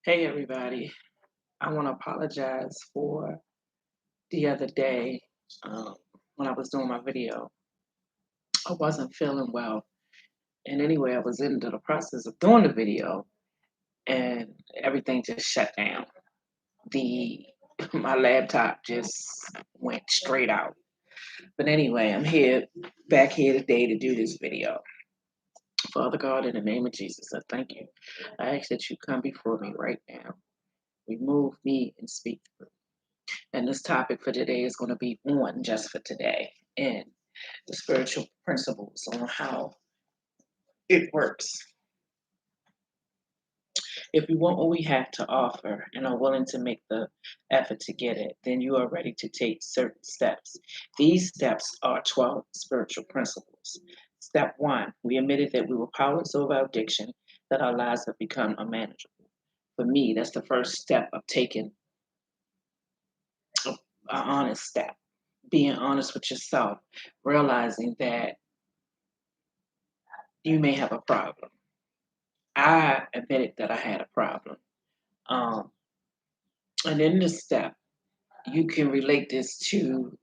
Hey everybody, I want to apologize for the other day um, when I was doing my video. I wasn't feeling well, and anyway, I was into the process of doing the video, and everything just shut down. The My laptop just went straight out. But anyway, I'm back here today to do this video. Father God, in the name of Jesus, I thank you. I ask that you come before me right now. Remove me and speak through. And this topic for today is going to be on just for today and the spiritual principles on how it works. If you want what we have to offer and are willing to make the effort to get it, then you are ready to take certain steps. These steps are 12 spiritual principles. Step one, we admitted that we were powerless over our addiction, that our lives have become unmanageable. For me, that's the first step of taking an honest step, being honest with yourself, realizing that you may have a problem. I admitted that I had a problem. Um, and in this step, you can relate this to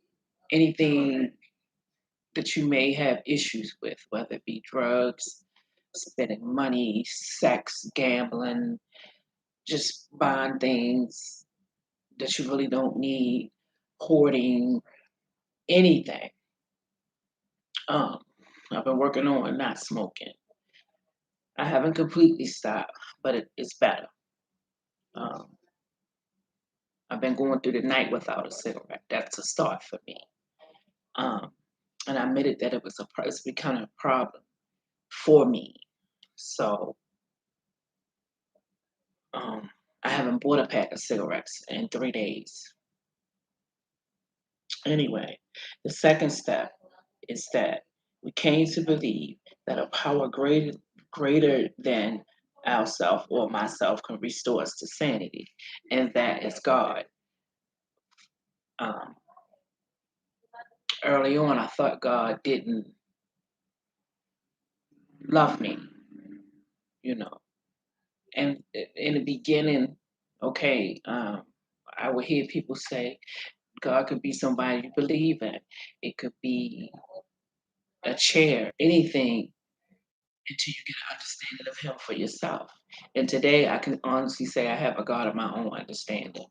anything that you may have issues with, whether it be drugs, spending money, sex, gambling, just buying things that you really don't need, hoarding, anything. Um, I've been working on not smoking. I haven't completely stopped, but it's better. Um, I've been going through the night without a cigarette. That's a start for me. Um, and I admitted that it's becoming a problem for me. So um, I haven't bought a pack of cigarettes in 3 days. Anyway, the second step is that we came to believe that a power greater than ourself or myself can restore us to sanity, and that is God. Um, Early on, I thought God didn't love me, you know. And in the beginning, okay, I would hear people say God could be somebody you believe in. It could be a chair, anything, until you get an understanding of Him for yourself. And today, I can honestly say I have a God of my own understanding,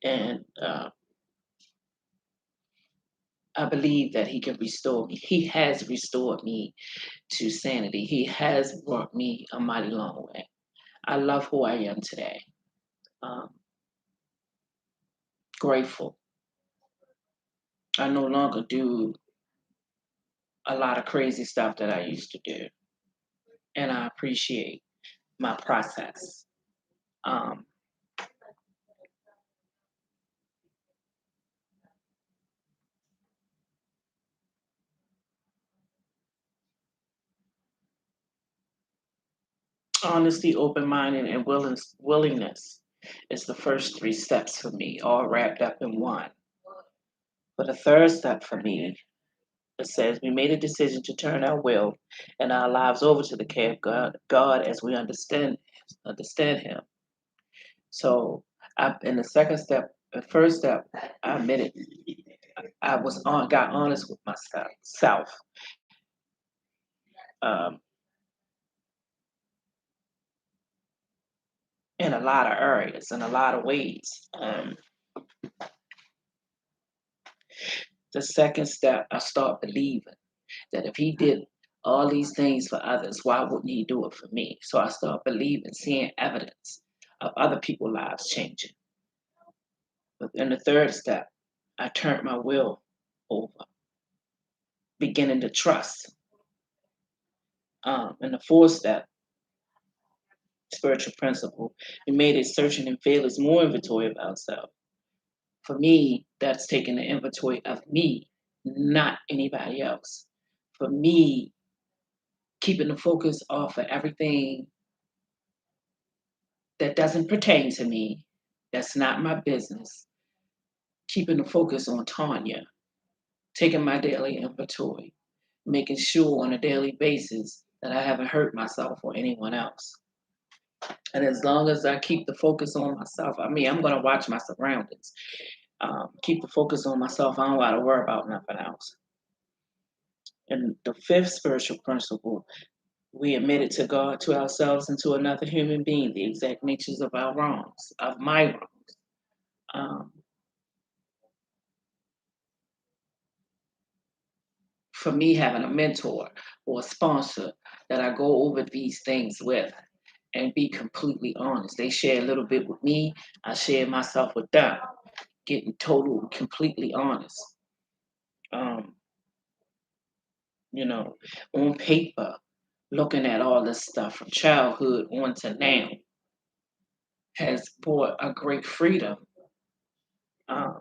and I believe that He can restore me. He has restored me to sanity. He has brought me a mighty long way. I love who I am today. Um, Grateful. I no longer do a lot of crazy stuff that I used to do, and I appreciate my process. Um, Honesty, open minded, and willingness is the first three steps for me, all wrapped up in one. But the third step for me, it says we made a decision to turn our will and our lives over to the care of God as we understand Him. So, in the second step, the first step, I admitted got honest with myself, um, in a lot of areas, in a lot of ways. The second step, I start believing that if He did all these things for others, why wouldn't He do it for me? So I start believing, seeing evidence of other people's lives changing. But in the third step, I turned my will over, beginning to trust. In the fourth step, spiritual principle, we made it searching and fearless more inventory of ourselves. For me, that's taking the inventory of me, not anybody else. For me, keeping the focus off of everything that doesn't pertain to me, that's not my business, keeping the focus on Tanya, taking my daily inventory, making sure on a daily basis that I haven't hurt myself or anyone else. And as long as I keep the focus on myself, I mean, I'm going to watch my surroundings. Keep the focus on myself. I don't got to worry about nothing else. And the fifth spiritual principle, we admit it to God, to ourselves, and to another human being, the exact natures of our wrongs, of my wrongs. Um, for me, having a mentor or a sponsor that I go over these things with and be completely honest. They share a little bit with me, I share myself with them, getting total, completely honest. Um, you know, on paper, looking at all this stuff from childhood on to now has brought a great freedom. Um,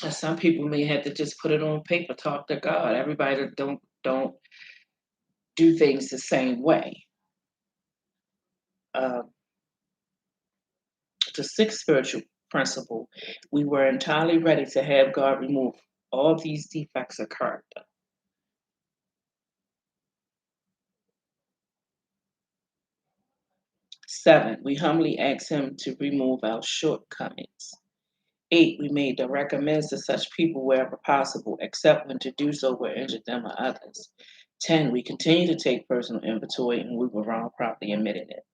and some people may have to just put it on paper, talk to God. Everybody that don't do things the same way. Um, the sixth spiritual principle, we were entirely ready to have God remove all these defects of character. Seven, we humbly asked Him to remove our shortcomings. Eight, we made direct amends to such people wherever possible, except when to do so will injure them or others. 10, we continue to take personal inventory and we were wrong, properly admitting it.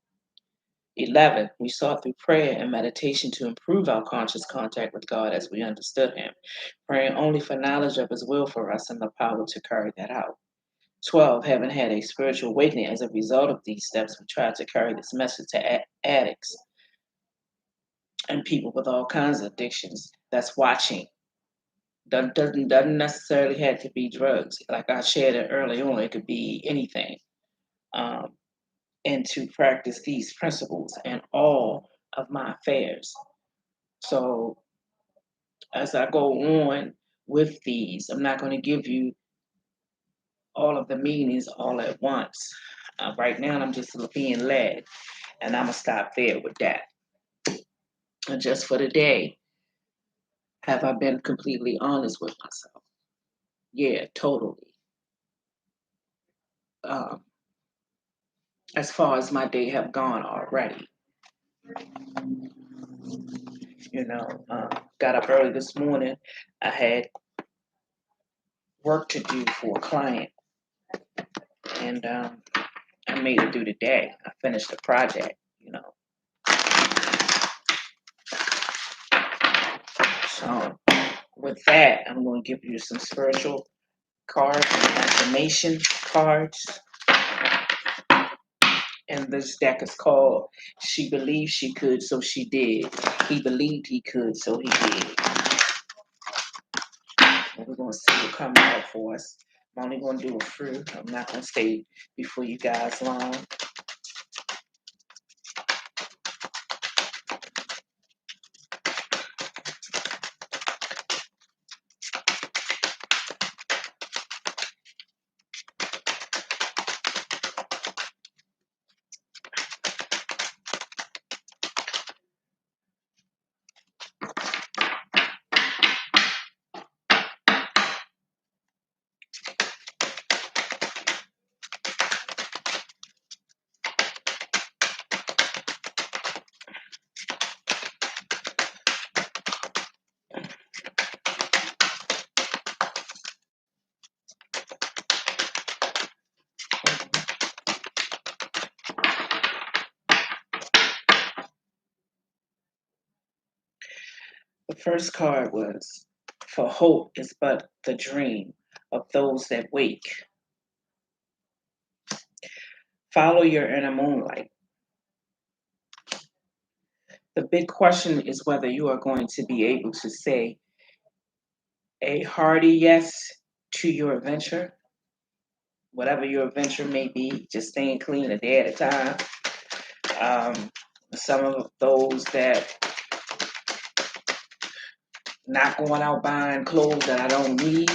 11, we sought through prayer and meditation to improve our conscious contact with God as we understood Him, praying only for knowledge of His will for us and the power to carry that out. 12, having had a spiritual awakening as a result of these steps, we tried to carry this message to addicts and people with all kinds of addictions that's watching. Doesn't necessarily have to be drugs. Like I shared it early on, it could be anything. Um, and to practice these principles in all of my affairs. So as I go on with these, I'm not going to give you all of the meanings all at once. Right now, I'm just being led, and I'm gonna stop there with that. And just for the day, have I been completely honest with myself? Yeah, totally. Um, as far as my day have gone already, got up early this morning. I had work to do for a client, and I made it through the day. I finished the project. So with that, I'm going to give you some spiritual cards and affirmation cards. And this deck is called She Believed She Could, So She Did. He believed he could, so he did. And we're going to see what comes out for us. I'm only going to do a few. I'm not going to stay before you guys long. The first card was, For hope is but the dream of those that wake. Follow your inner moonlight. The big question is whether you are going to be able to say a hearty yes to your adventure, whatever your adventure may be, just staying clean a day at a time. Some of those that not going out buying clothes that I don't need,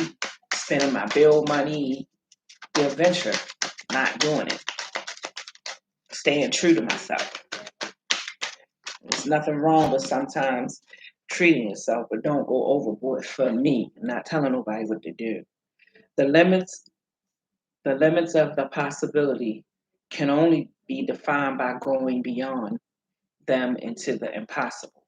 spending my bill money, the adventure, not doing it, staying true to myself. There's nothing wrong with sometimes treating yourself, but don't go overboard for me. I'm not telling nobody what to do. The limits The limits of the possibility can only be defined by going beyond them into the impossible.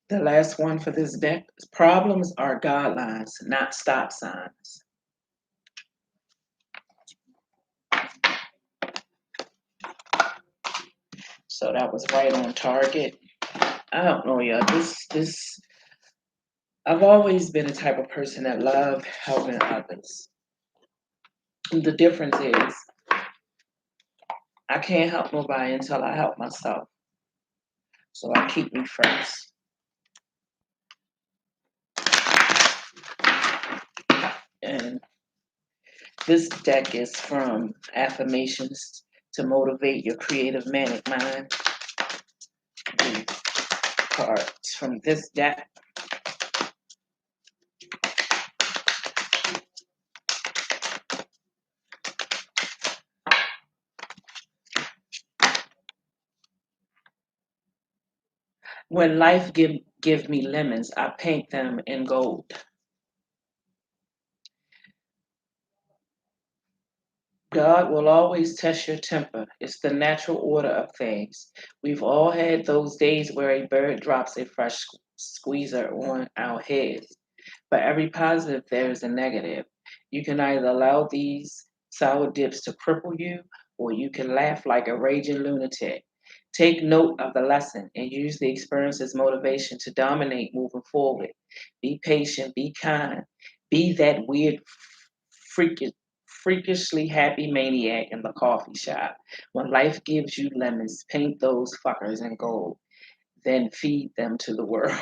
The last one for this deck is problems are guidelines, not stop signs. So that was right on target. I don't know, y'all. This I've always been a type of person that love helping others. The difference is I can't help nobody until I help myself. So I keep me first. And this deck is from affirmations to motivate your creative manic mind. The cards from this deck. When life give me lemons, I paint them in gold. God will always test your temper. It's the natural order of things. We've all had those days where a bird drops a fresh squeezer on our heads. For every positive, there is a negative. You can either allow these sour dips to cripple you, or you can laugh like a raging lunatic. Take note of the lesson and use the experience as motivation to dominate moving forward. Be patient, be kind, be that weird, freakish, freakishly happy maniac in the coffee shop. When life gives you lemons, paint those fuckers in gold, then feed them to the world.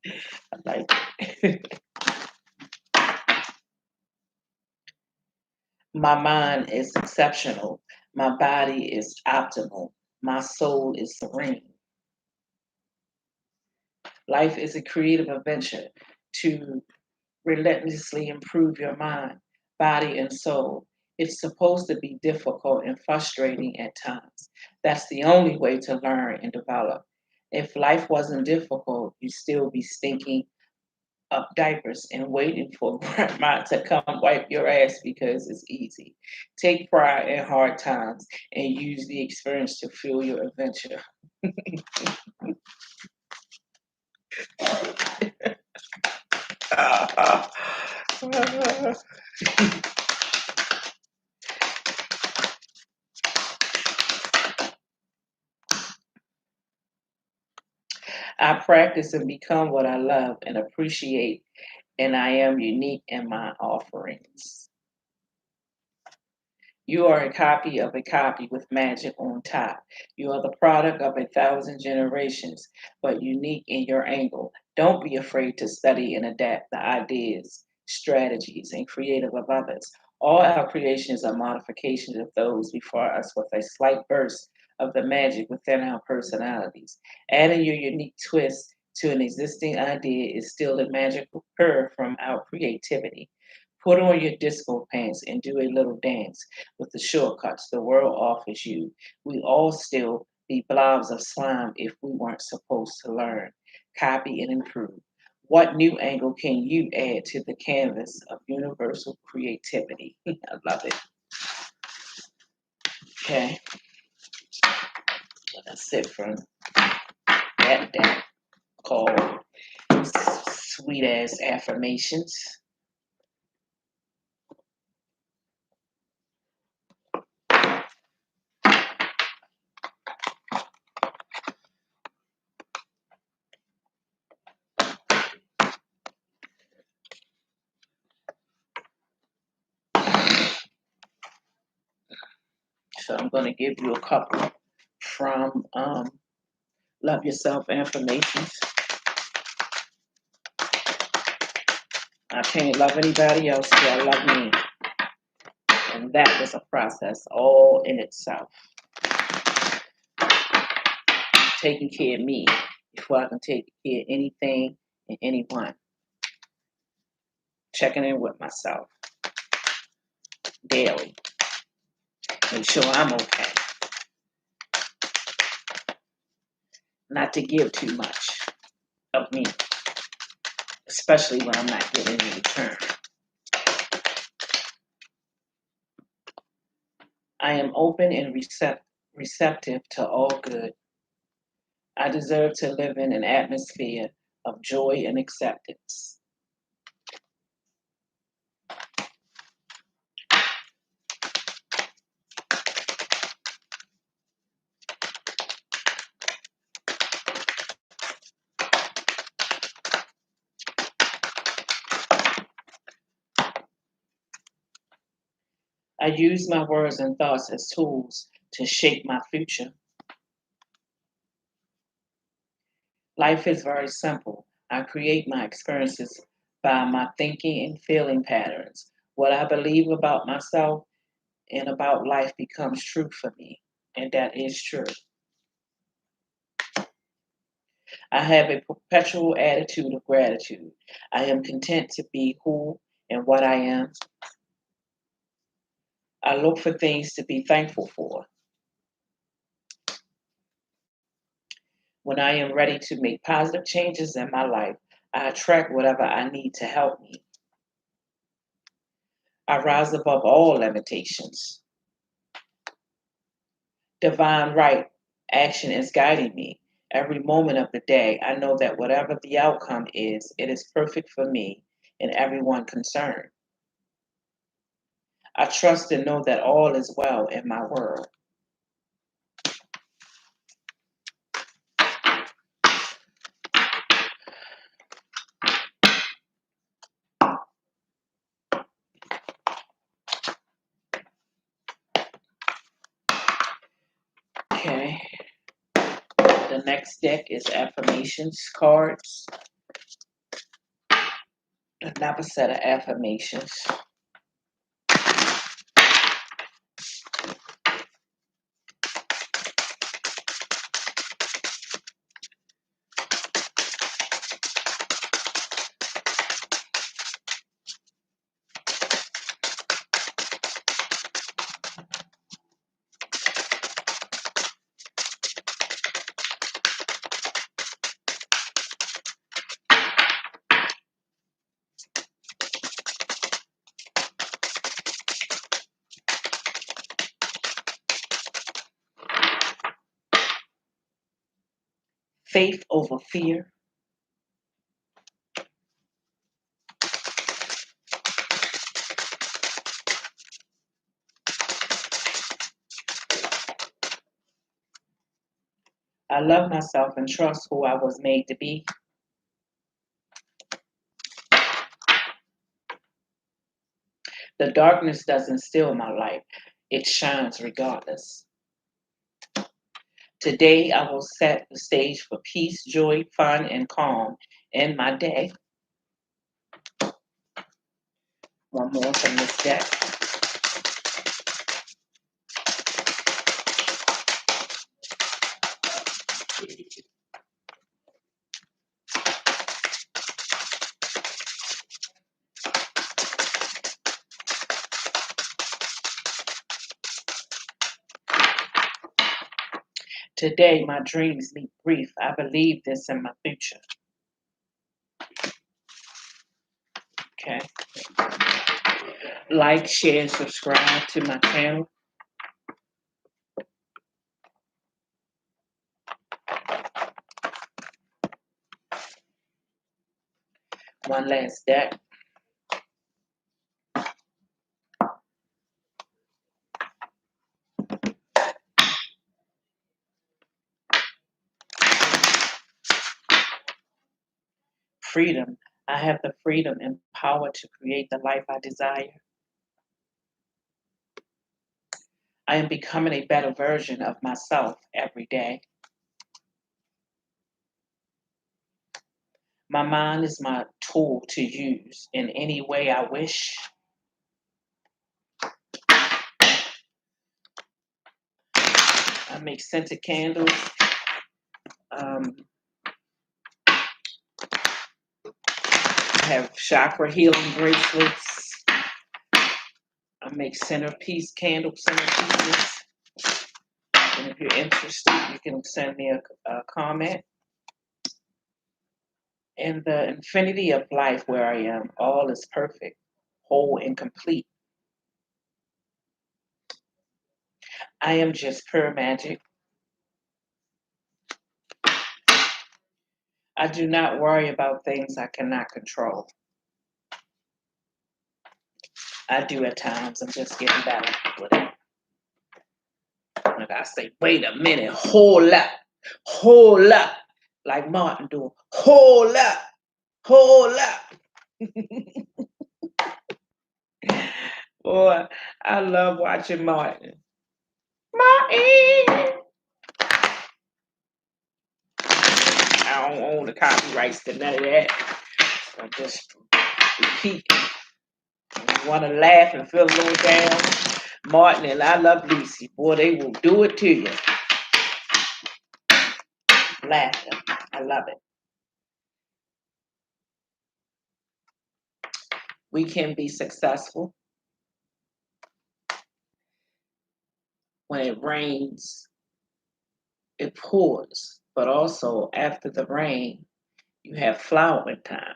I like it. My mind is exceptional. My body is optimal. My soul is serene. Life is a creative adventure to relentlessly improve your mind, body, and soul. It's supposed to be difficult and frustrating at times. That's the only way to learn and develop. If life wasn't difficult, you'd still be stinking up diapers and waiting for grandma to come wipe your ass because it's easy. Take pride in hard times and use the experience to fuel your adventure. I practice and become what I love and appreciate, and I am unique in my offerings. You are a copy of a copy with magic on top. You are the product of 1,000 generations, but unique in your angle. Don't be afraid to study and adapt the ideas, strategies, and creative of others. All our creations are modifications of those before us with a slight burst of the magic within our personalities. Adding your unique twist to an existing idea is still a magical curve from our creativity. Put on your disco pants and do a little dance with the shortcuts the world offers you. We all still be blobs of slime if we weren't supposed to learn, copy, and improve. What new angle can you add to the canvas of universal creativity? I love it. Okay, that's it from that deck called Sweet Ass Affirmations. So I'm going to give you a couple from Love Yourself Affirmations. I can't love anybody else till I love me. And that was a process all in itself. Taking care of me before I can take care of anything and anyone. Checking in with myself daily. Make sure I'm okay. not to give too much of me, especially when I'm not getting any return. I am open and receptive to all good. I deserve to live in an atmosphere of joy and acceptance. I use my words and thoughts as tools to shape my future. Life is very simple. I create my experiences by my thinking and feeling patterns. What I believe about myself and about life becomes true for me, and that is true. I have a perpetual attitude of gratitude. I am content to be who and what I am. I look for things to be thankful for. When I am ready to make positive changes in my life, I attract whatever I need to help me. I rise above all limitations. Divine right action is guiding me. Every moment of the day, I know that whatever the outcome is, it is perfect for me and everyone concerned. I trust and know that all is well in my world. Okay, the next deck is affirmations cards. Another set of affirmations. Faith over fear. I love myself and trust who I was made to be. The darkness doesn't steal my light, it shines regardless. Today, I will set the stage for peace, joy, fun, and calm in my day. One more from this deck. Today, my dreams meet grief. I believe this in my future. Okay. Like, share, and subscribe to my channel. One last deck. Freedom. I have the freedom and power to create the life I desire. I am becoming a better version of myself every day. My mind is my tool to use in any way I wish. I make scented candles. I have chakra healing bracelets. I make centerpiece candle centerpieces. And If you're interested, you can send me a comment. In the infinity of life where I am, all is perfect, whole, and complete. I am just pure magic. I do not worry about things I cannot control. I do at times. I'm just getting better with it. Like I say, wait a minute, hold up, like Martin doing, hold up, hold up. Boy, I love watching Martin. Martin! I don't own the copyrights to none of that. So I just repeat. You want to laugh and feel a little down? Martin and I Love Lucy. Boy, they will do it to you. Laughter. I love it. We can be successful. When it rains, it pours. But also, after the rain, you have flowering time.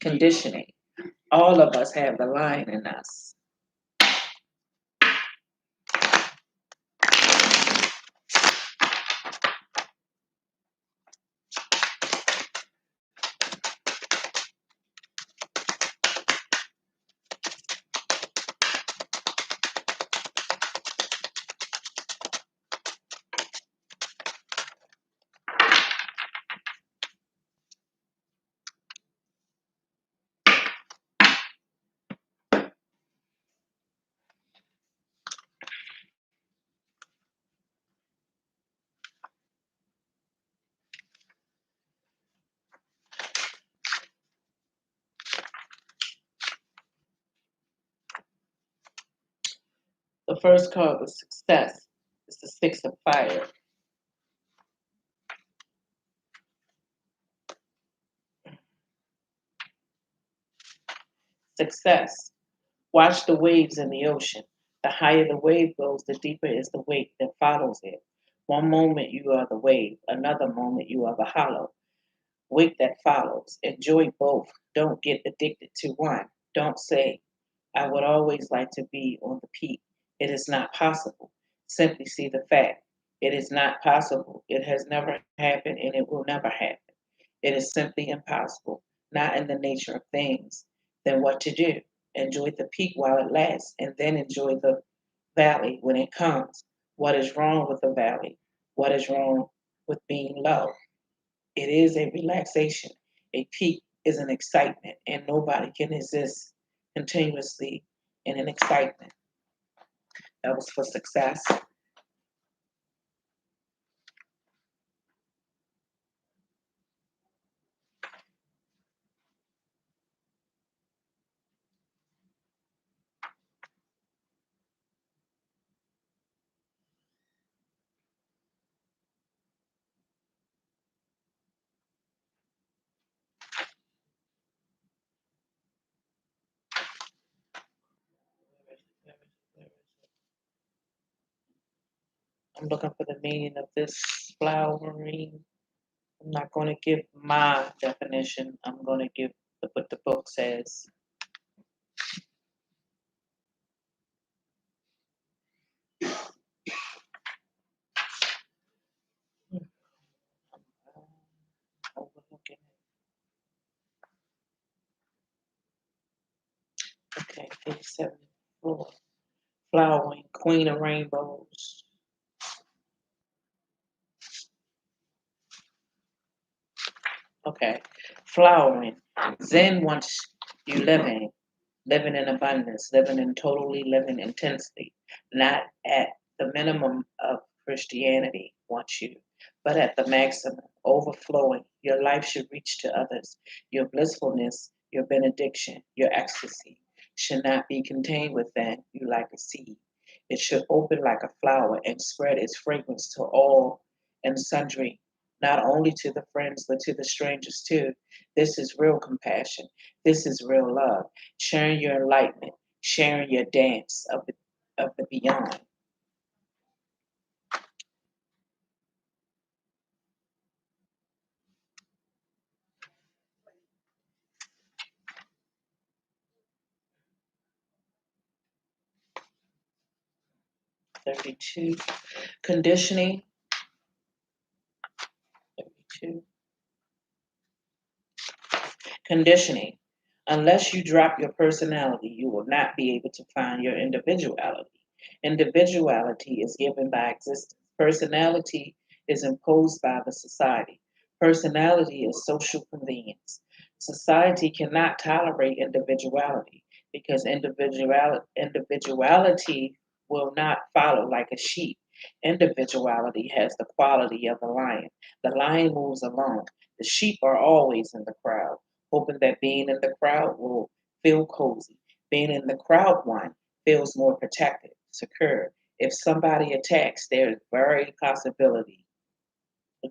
Conditioning. All of us have the line in us. The first card of success is the Six of Fire. Success. Watch the waves in the ocean. The higher the wave goes, the deeper is the weight that follows it. One moment you are the wave, another moment you are the hollow weight that follows. Enjoy both. Don't get addicted to one. Don't say, I would always like to be on the peak. It is not possible. Simply see the fact. It is not possible. It has never happened and it will never happen. It is simply impossible, not in the nature of things. Then what to do? Enjoy the peak while it lasts and then enjoy the valley when it comes. What is wrong with the valley? What is wrong with being low? It is a relaxation. A peak is an excitement, and nobody can exist continuously in an excitement. That was for success. I'm looking for the meaning of this flowering. I'm not going to give my definition. I'm going to give what the book says. Overlooking it. Okay, page 74. Flowering, Queen of Rainbows. Okay, flowering. Zen wants you living in abundance, living intensely, not at the minimum of Christianity wants you, but at the maximum, overflowing. Your life should reach to others. Your blissfulness, your benediction, your ecstasy should not be contained within you like a seed. It should open like a flower and spread its fragrance to all and sundry, not only to the friends, but to the strangers too. This is real compassion. This is real love. Sharing your enlightenment. sharing your dance of the beyond. 32. Conditioning. 32. Conditioning. Unless you drop your personality, you will not be able to find your individuality. Individuality is given by existence. Personality is imposed by the society. Personality is social convenience. Society cannot tolerate individuality because individuality will not follow like a sheep. Individuality has the quality of a lion. The lion moves alone. The sheep are always in the crowd, hoping that being in the crowd will feel cozy. Being in the crowd one feels more protected, secure. If somebody attacks, there's very possibility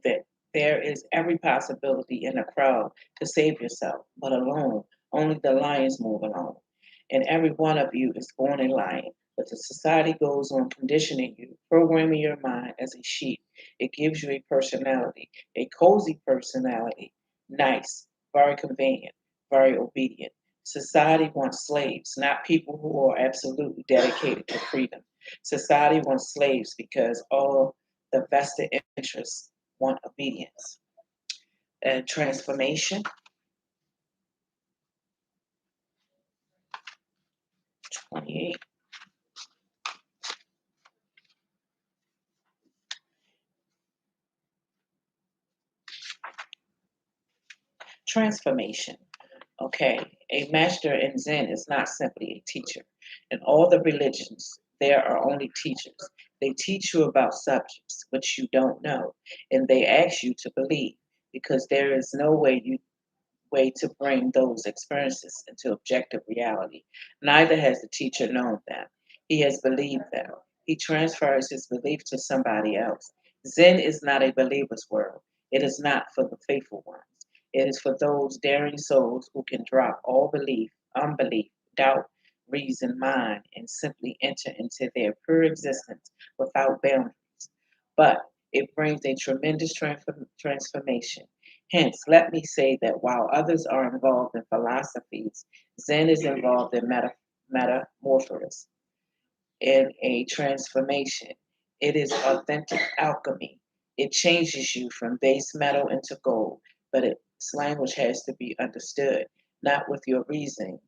that there is every possibility in a crowd to save yourself, but alone, only the lions move alone. And every one of you is born a lion, but the society goes on conditioning you, programming your mind as a sheep. It gives you a personality, a cozy personality, nice, very convenient, very obedient. Society wants slaves, not people who are absolutely dedicated to freedom. Society wants slaves because all the vested interests want obedience. And transformation, 28. Transformation. Okay, a master in Zen is not simply a teacher. In all the religions, there are only teachers. They teach you about subjects which you don't know, and they ask you to believe because there is no way to bring those experiences into objective reality. Neither has the teacher known them. He has believed them. He transfers his belief to somebody else. Zen is not a believer's world. It is not for the faithful ones. It is for those daring souls who can drop all belief, unbelief, doubt, reason, mind, and simply enter into their pure existence without boundaries. But it brings a tremendous transformation. Hence, let me say that while others are involved in philosophies, Zen is involved in metamorphosis, in a transformation. It is authentic alchemy. It changes you from base metal into gold, but its language has to be understood, not with your reasoning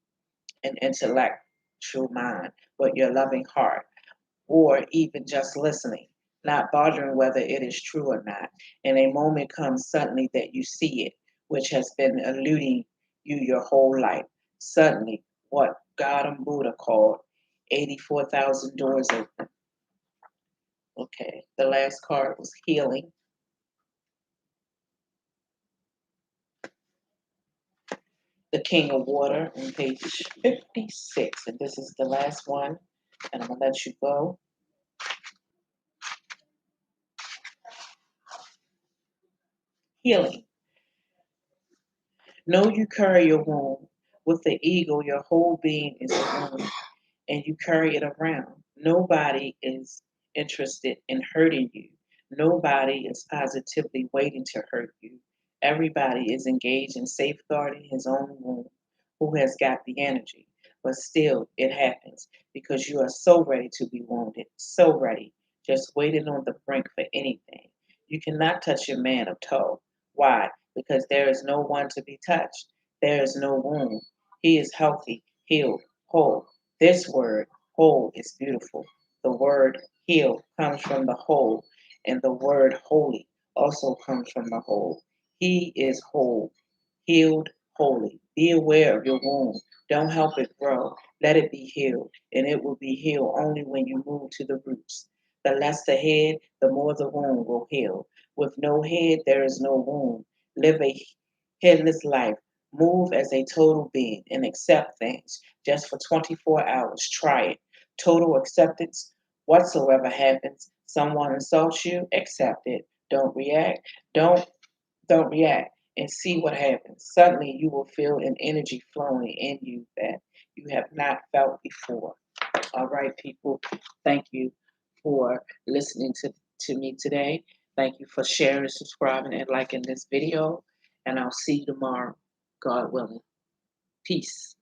and intellectual mind, but your loving heart or even just listening, not bothering whether it is true or not. And a moment comes suddenly that you see it, which has been eluding you your whole life. Suddenly, what God and Buddha called 84,000 doors open. Okay, the last card was healing. The King of Water on page 56. And this is the last one. And I'm going to let you go. Healing. Know you carry your wound. With the ego, your whole being is a wound, and you carry it around. Nobody is interested in hurting you. Nobody is positively waiting to hurt you. Everybody is engaged in safeguarding his own wound who has got the energy. But still, it happens because you are so ready to be wounded, so ready, just waiting on the brink for anything. You cannot touch your man of toe. Why? Because there is no one to be touched. There is no wound. He is healthy, healed, whole. This word, whole, is beautiful. The word heal comes from the whole, and the word holy also comes from the whole. He is whole, healed, holy. Be aware of your wound. Don't help it grow. Let it be healed, and it will be healed only when you move to the roots. The less the head, the more the wound will heal. With no head, there is no wound. Live a headless life. Move as a total being and accept things just for 24 hours. Try it. Total acceptance. Whatsoever happens, someone insults you, accept it. Don't react. Don't don't react and see what happens. Suddenly you will feel an energy flowing in you that you have not felt before. All right, people. Thank you for listening to me today. Thank you for sharing, subscribing, and liking this video. And I'll see you tomorrow, God willing. Peace.